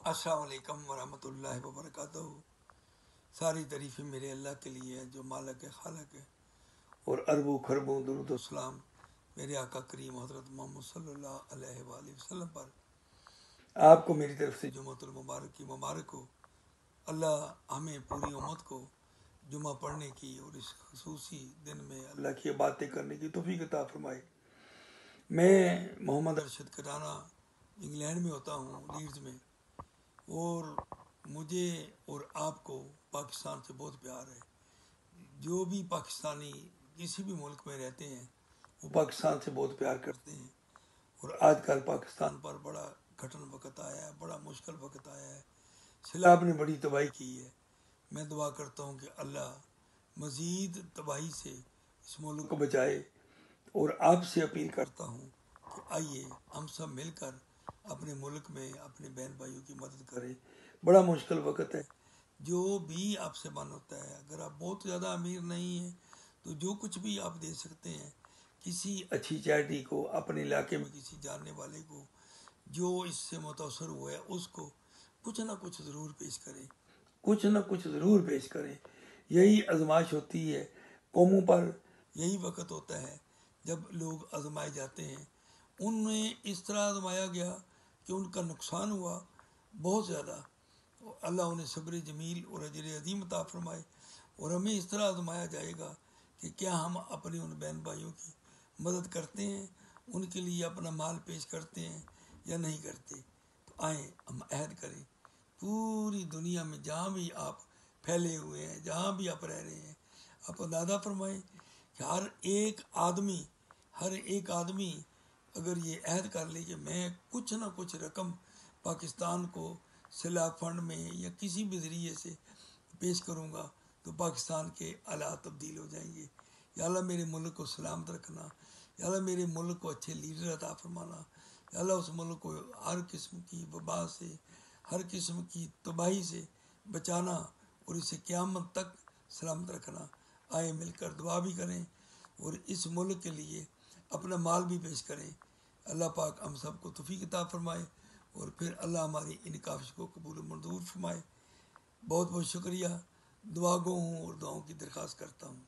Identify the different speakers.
Speaker 1: السلام علیکم ورحمۃ اللہ وبرکاتہ۔ ساری تعریفیں میرے اللہ کے لیے ہے جو مالک ہے، خالق ہے، اور اربوں خربوں درود و سلام میرے آقا کریم حضرت محمد صلی اللہ علیہ وآلہ وسلم پر۔ آپ کو میری طرف سے جمعۃ المبارک کی مبارک ہو۔ اللہ ہمیں پوری امت کو جمعہ پڑھنے کی اور اس خصوصی دن میں اللہ کی باتیں کرنے کی توفیق عطا فرمائے۔ میں محمد ارشد کٹانہ انگلینڈ میں ہوتا ہوں، لیڈز میں، اور مجھے اور آپ کو پاکستان سے بہت پیار ہے۔ جو بھی پاکستانی کسی بھی ملک میں رہتے ہیں وہ پاکستان سے بہت پیار کرتے ہیں، اور آج کل پاکستان پر بڑا کٹھن وقت آیا ہے، بڑا مشکل وقت آیا ہے، سیلاب نے بڑی تباہی کی ہے۔ میں دعا کرتا ہوں کہ اللہ مزید تباہی سے اس ملک کو بچائے، اور آپ سے اپیل کرتا ہوں کہ آئیے ہم سب مل کر اپنے ملک میں اپنے بہن بھائیوں کی مدد کریں۔ بڑا مشکل وقت ہے۔ جو بھی آپ سے من ہوتا ہے، اگر آپ بہت زیادہ امیر نہیں ہیں تو جو کچھ بھی آپ دے سکتے ہیں، کسی اچھی چیریٹی کو، اپنے علاقے میں کسی جاننے والے کو جو اس سے متاثر ہوا ہے اس کو کچھ نہ کچھ ضرور پیش کریں، کچھ نہ کچھ ضرور پیش کریں۔ یہی آزمائش ہوتی ہے قوموں پر، یہی وقت ہوتا ہے جب لوگ آزمائے جاتے ہیں۔ انہیں اس طرح آزمایا گیا کہ ان کا نقصان ہوا بہت زیادہ۔ اللہ انہیں صبر جمیل اور اجر عظیم عطا فرمائے، اور ہمیں اس طرح آزمایا جائے گا کہ کیا ہم اپنے ان بہن بھائیوں کی مدد کرتے ہیں، ان کے لیے اپنا مال پیش کرتے ہیں یا نہیں کرتے۔ تو آئیں ہم عہد کریں، پوری دنیا میں جہاں بھی آپ پھیلے ہوئے ہیں، جہاں بھی آپ رہ رہے ہیں، آپ اندازہ فرمائیں کہ ہر ایک آدمی اگر یہ عہد کر لے کہ میں کچھ نہ کچھ رقم پاکستان کو سیلاب فنڈ میں یا کسی بھی ذریعے سے پیش کروں گا، تو پاکستان کے حالات تبدیل ہو جائیں گے۔ یا اللہ میرے ملک کو سلامت رکھنا، یا اللہ میرے ملک کو اچھے لیڈر عطا فرمانا، یا اللہ اس ملک کو ہر قسم کی وبا سے، ہر قسم کی تباہی سے بچانا اور اسے قیامت تک سلامت رکھنا۔ آئے مل کر دعا بھی کریں اور اس ملک کے لیے اپنا مال بھی پیش کریں۔ اللہ پاک ہم سب کو توفیق عطا فرمائے، اور پھر اللہ ہماری ان کاوش کو قبول و منظور فرمائے۔ بہت بہت شکریہ، دعا گو ہوں اور دعاؤں کی درخواست کرتا ہوں۔